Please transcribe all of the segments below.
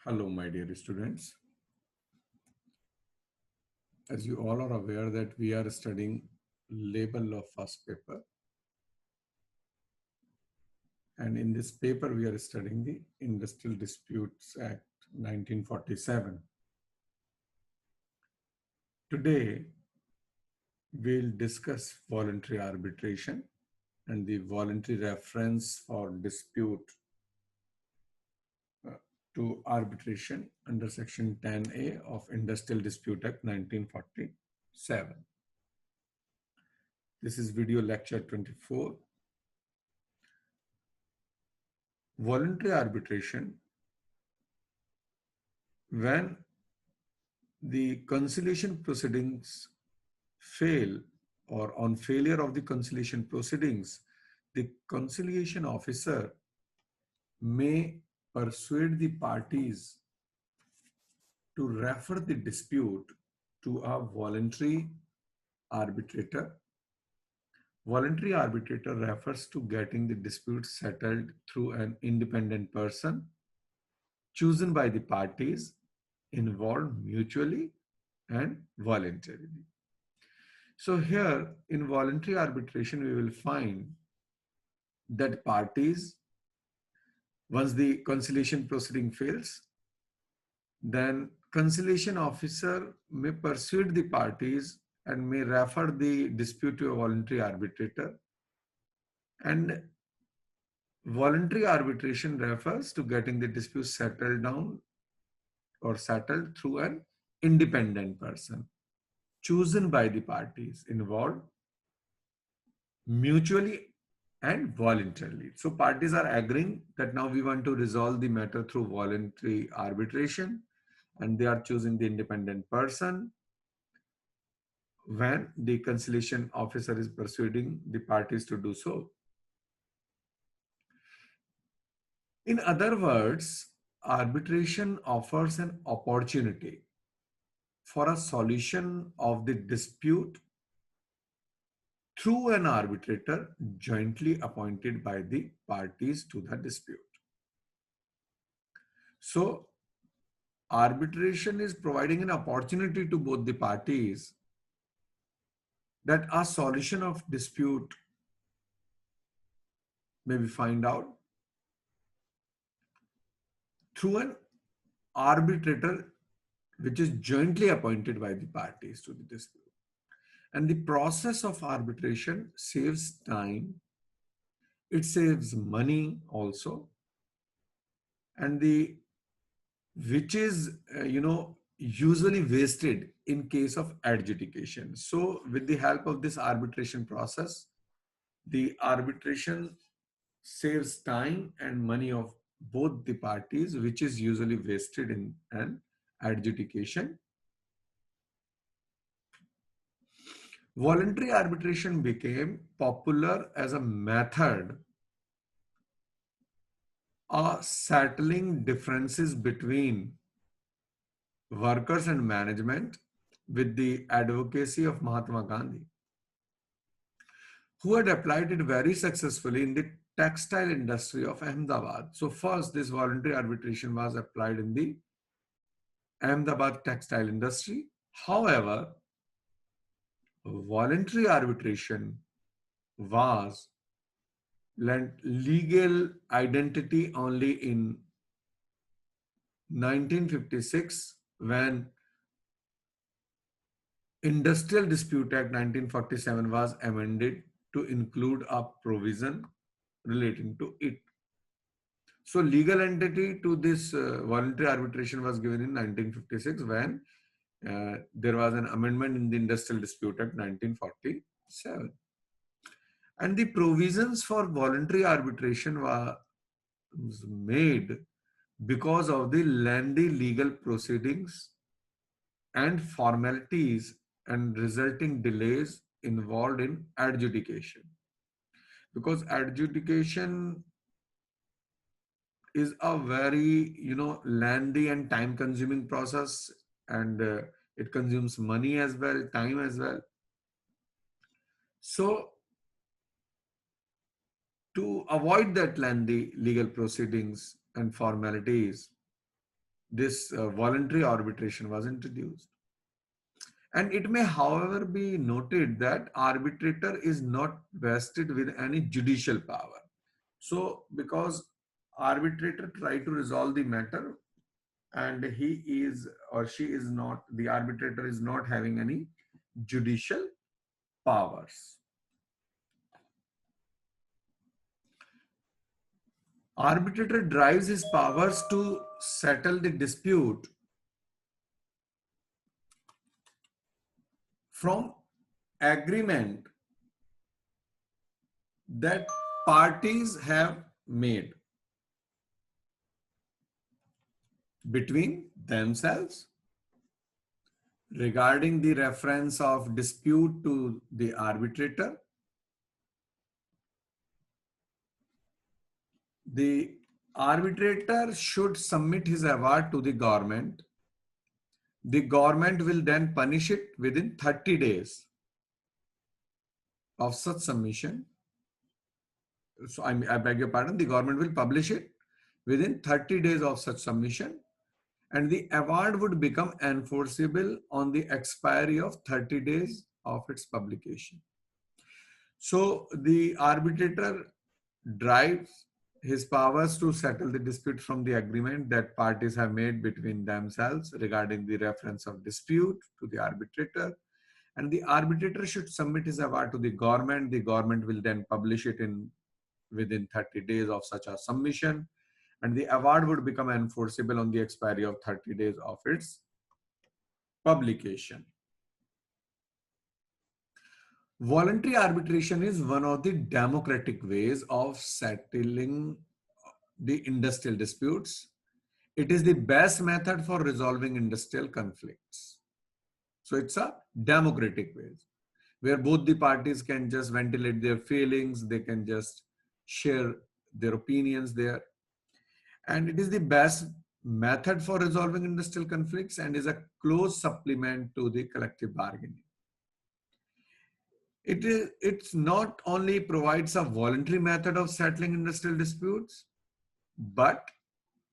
Hello, my dear students. As you all are aware that we are studying label of first paper, and in this paper we are studying the Industrial Disputes Act 1947. Today we'll discuss voluntary arbitration and the voluntary reference for dispute uh, to arbitration under section 10A of Industrial Dispute Act 1947. This is video lecture 24. Voluntary arbitration, when the conciliation proceedings fail or on failure of the conciliation proceedings, the conciliation officer may persuade the parties to refer the dispute to a voluntary arbitrator. Voluntary arbitrator refers to getting the dispute settled through an independent person chosen by the parties involved mutually and voluntarily. So here in voluntary arbitration, we will find that parties, once the conciliation proceeding fails, then conciliation officer may persuade the parties and may refer the dispute to a voluntary arbitrator. And voluntary arbitration refers to getting the dispute settled down or settled through an independent person chosen by the parties involved mutually and voluntarily. So parties are agreeing that now we want to resolve the matter through voluntary arbitration, and they are choosing the independent person when the conciliation officer is persuading the parties to do so. In other words, arbitration offers an opportunity for a solution of the dispute through an arbitrator jointly appointed by the parties to the dispute. So, arbitration is providing an opportunity to both the parties that a solution of dispute may be found out through an arbitrator which is jointly appointed by the parties to the dispute. And the process of arbitration saves time, it saves money also, and the which is usually wasted in case of adjudication. So with the help of this arbitration process, the arbitration saves time and money of both the parties, which is usually wasted in an adjudication. Voluntary arbitration became popular as a method of settling differences between workers and management with the advocacy of Mahatma Gandhi, who had applied it very successfully in the textile industry of Ahmedabad. So first, this voluntary arbitration was applied in the Ahmedabad textile industry. However, voluntary arbitration was lent legal identity only in 1956 when Industrial Dispute Act 1947 was amended to include a provision relating to it. So legal entity to this voluntary arbitration was given in 1956 when there was an amendment in the Industrial Dispute Act 1947. And the provisions for voluntary arbitration was made because of the lengthy legal proceedings and formalities and resulting delays involved in adjudication. Because adjudication is a very lengthy and time consuming process, and it consumes money as well, time as well. So to avoid that lengthy legal proceedings and formalities, this voluntary arbitration was introduced. And it may, however, be noted that arbitrator is not vested with any judicial power. So, because arbitrator try to resolve the matter, and he is or she is not, the arbitrator is not having any judicial powers. Arbitrator derives his powers to settle the dispute from agreement that parties have made between themselves regarding the reference of dispute to the arbitrator. The arbitrator should submit his award to the government. The government will then punish it within 30 days of such submission. So I beg your pardon, the government will publish it within 30 days of such submission, and the award would become enforceable on the expiry of 30 days of its publication. So the arbitrator drives his powers to settle the dispute from the agreement that parties have made between themselves regarding the reference of dispute to the arbitrator, and the arbitrator should submit his award to the government. The government will then publish it within 30 days of such a submission, and the award would become enforceable on the expiry of 30 days of its publication. Voluntary arbitration is one of the democratic ways of settling the industrial disputes. It is the best method for resolving industrial conflicts. So it's a democratic way where both the parties can just ventilate their feelings, they can just share their opinions there. And it is the best method for resolving industrial conflicts and is a close supplement to the collective bargaining. It's not only provides a voluntary method of settling industrial disputes, but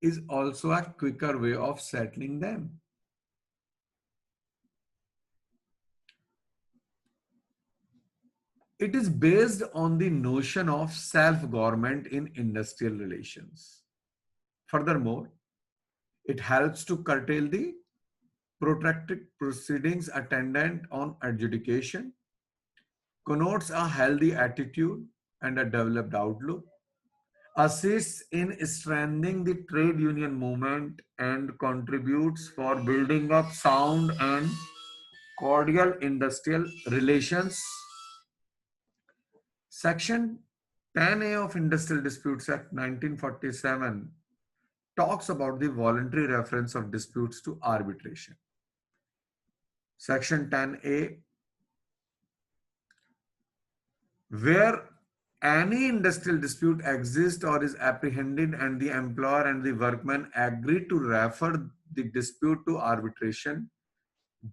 is also a quicker way of settling them. It is based on the notion of self-government in industrial relations. Furthermore, it helps to curtail the protracted proceedings attendant on adjudication, connotes a healthy attitude and a developed outlook, assists in strengthening the trade union movement, and contributes for building up sound and cordial industrial relations. Section 10A of Industrial Disputes Act 1947 talks about the voluntary reference of disputes to arbitration. Section 10A, where any industrial dispute exists or is apprehended and the employer and the workman agree to refer the dispute to arbitration,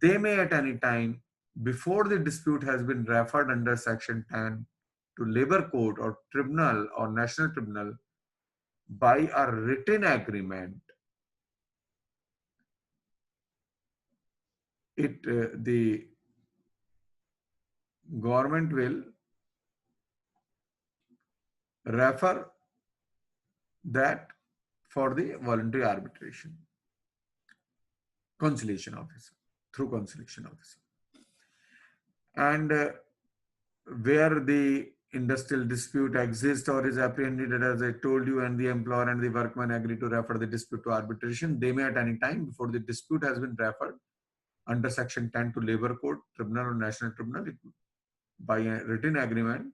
they may at any time before the dispute has been referred under Section 10 to labor court or tribunal or national tribunal by a written agreement, the government will refer that for the voluntary arbitration, conciliation officer, through conciliation officer. And where the industrial dispute exists or is apprehended, as I told you, and the employer and the workman agree to refer the dispute to arbitration, they may at any time before the dispute has been referred under Section 10 to labor court, tribunal or national tribunal, by a written agreement,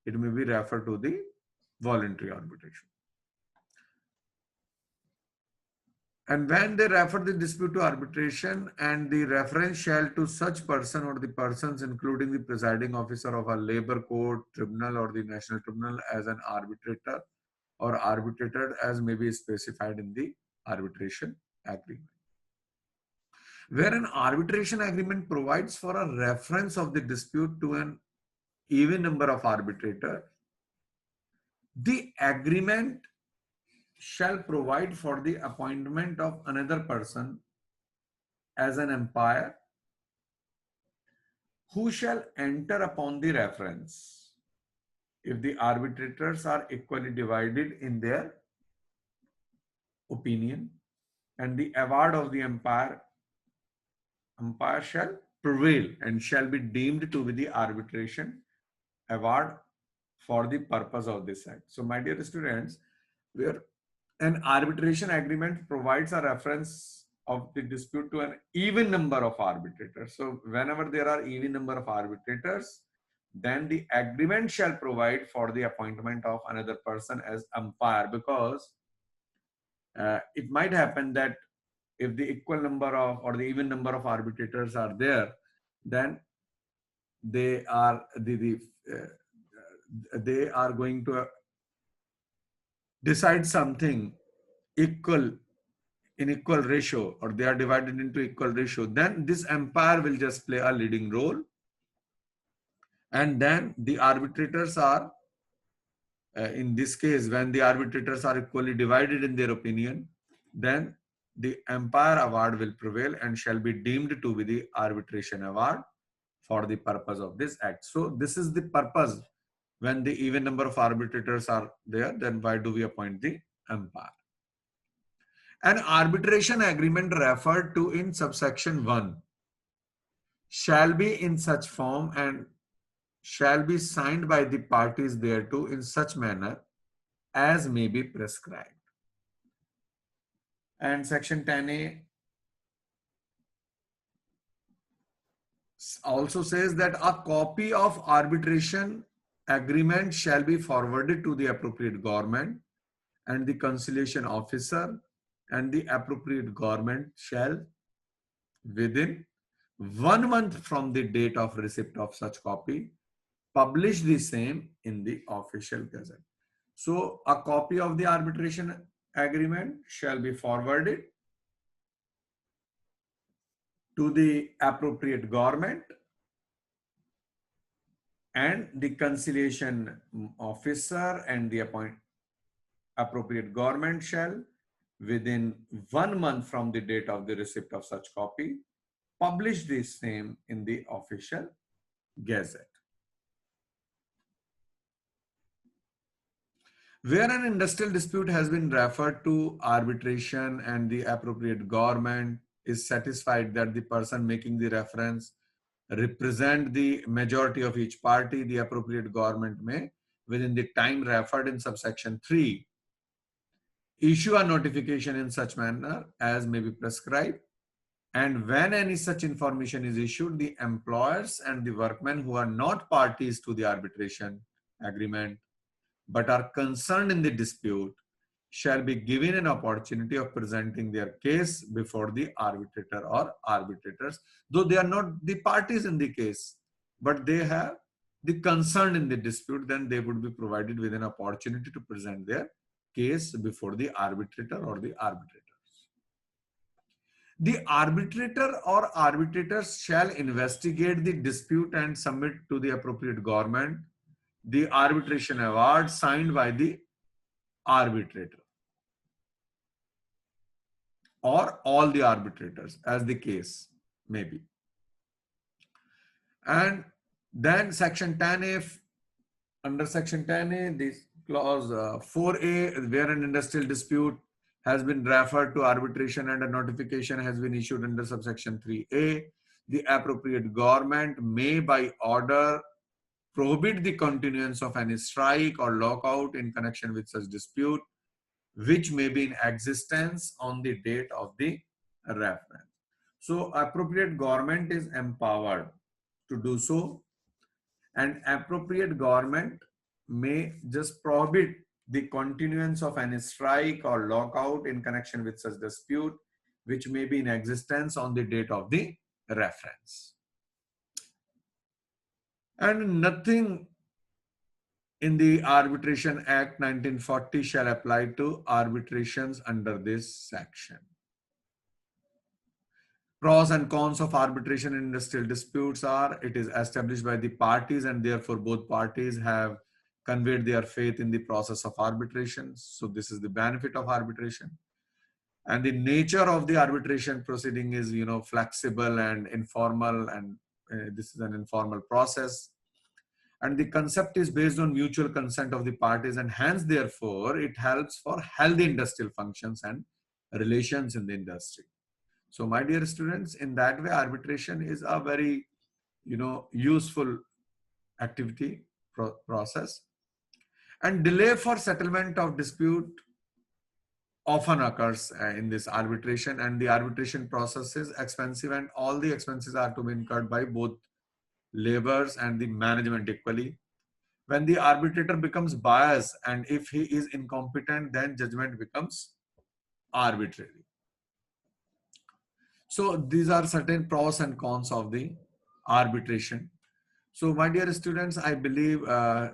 it may be referred to the voluntary arbitration. And when they refer the dispute to arbitration and the reference shall to such person or the persons including the presiding officer of a labor court, tribunal or the national tribunal as an arbitrator or arbitrator as may be specified in the arbitration agreement. Where an arbitration agreement provides for a reference of the dispute to an even number of arbitrators, the agreement shall provide for the appointment of another person as an umpire who shall enter upon the reference if the arbitrators are equally divided in their opinion, and the award of the umpire shall prevail and shall be deemed to be the arbitration award for the purpose of this act. So my dear students, where an arbitration agreement provides a reference of the dispute to an even number of arbitrators. So whenever there are even number of arbitrators, then the agreement shall provide for the appointment of another person as umpire, because it might happen that if the equal number of or the even number of arbitrators are there, then they are they are going to decide something equal in equal ratio, or they are divided into equal ratio, then this umpire will just play a leading role. And then the arbitrators are, in this case, when the arbitrators are equally divided in their opinion, then the umpire award will prevail and shall be deemed to be the arbitration award for the purpose of this act. So this is the purpose. When the even number of arbitrators are there, then why do we appoint the umpire? An arbitration agreement referred to in subsection 1 shall be in such form and shall be signed by the parties thereto in such manner as may be prescribed. And section 10A also says that a copy of arbitration agreement shall be forwarded to the appropriate government and the conciliation officer, and the appropriate government shall, within 1 month from the date of receipt of such copy, publish the same in the official gazette. So a copy of the arbitration agreement shall be forwarded to the appropriate government, and the conciliation officer and the appropriate government shall, within 1 month from the date of the receipt of such copy, publish the same in the official gazette. Where an industrial dispute has been referred to arbitration and the appropriate government is satisfied that the person making the reference represent the majority of each party, the appropriate government may, within the time referred in subsection 3, issue a notification in such manner as may be prescribed. And when any such information is issued, the employers and the workmen who are not parties to the arbitration agreement but are concerned in the dispute shall be given an opportunity of presenting their case before the arbitrator or arbitrators, though they are not the parties in the case, but they have the concern in the dispute, then they would be provided with an opportunity to present their case before the arbitrator or the arbitrators. The arbitrator or arbitrators shall investigate the dispute and submit to the appropriate government the arbitration award signed by the arbitrator or all the arbitrators, as the case may be. And then section 10A, under section 10A, this clause 4A, where an industrial dispute has been referred to arbitration and a notification has been issued under subsection 3A, the appropriate government may by order prohibit the continuance of any strike or lockout in connection with such dispute, which may be in existence on the date of the reference. So appropriate government is empowered to do so, and appropriate government may just prohibit the continuance of any strike or lockout in connection with such dispute, which may be in existence on the date of the reference. And nothing in the Arbitration Act 1940 shall apply to arbitrations under this section. Pros and cons of arbitration in industrial disputes are: it is established by the parties and therefore both parties have conveyed their faith in the process of arbitration. So this is the benefit of arbitration. And the nature of the arbitration proceeding is, flexible and informal, and this is an informal process. And the concept is based on mutual consent of the parties, and hence, therefore, it helps for healthy industrial functions and relations in the industry. So, my dear students, in that way, arbitration is a very, useful activity process. And delay for settlement of dispute often occurs in this arbitration, and the arbitration process is expensive, and all the expenses are to be incurred by both laborers and the management equally. When the arbitrator becomes biased and if he is incompetent, then judgment becomes arbitrary. So these are certain pros and cons of the arbitration. So my dear students, I believe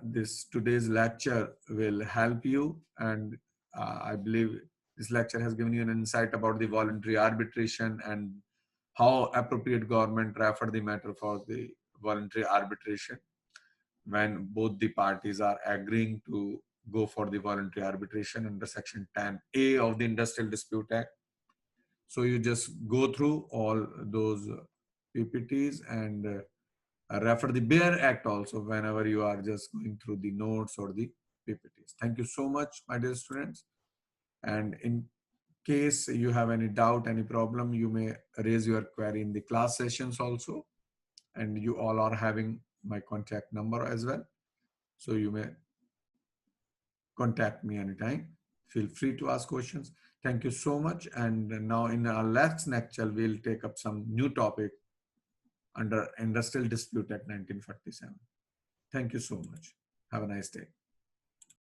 this today's lecture will help you, and I believe this lecture has given you an insight about the voluntary arbitration and how appropriate government refer the matter for the voluntary arbitration when both the parties are agreeing to go for the voluntary arbitration under section 10A of the Industrial Dispute Act. So you just go through all those PPTs and refer the Bare Act also whenever you are just going through the notes or the PPTs. Thank you so much, my dear students. And in case you have any doubt, any problem, you may raise your query in the class sessions also. And you all are having my contact number as well. So you may contact me anytime. Feel free to ask questions. Thank you so much. And now in our next lecture, we'll take up some new topic under Industrial Dispute Act 1947. Thank you so much. Have a nice day.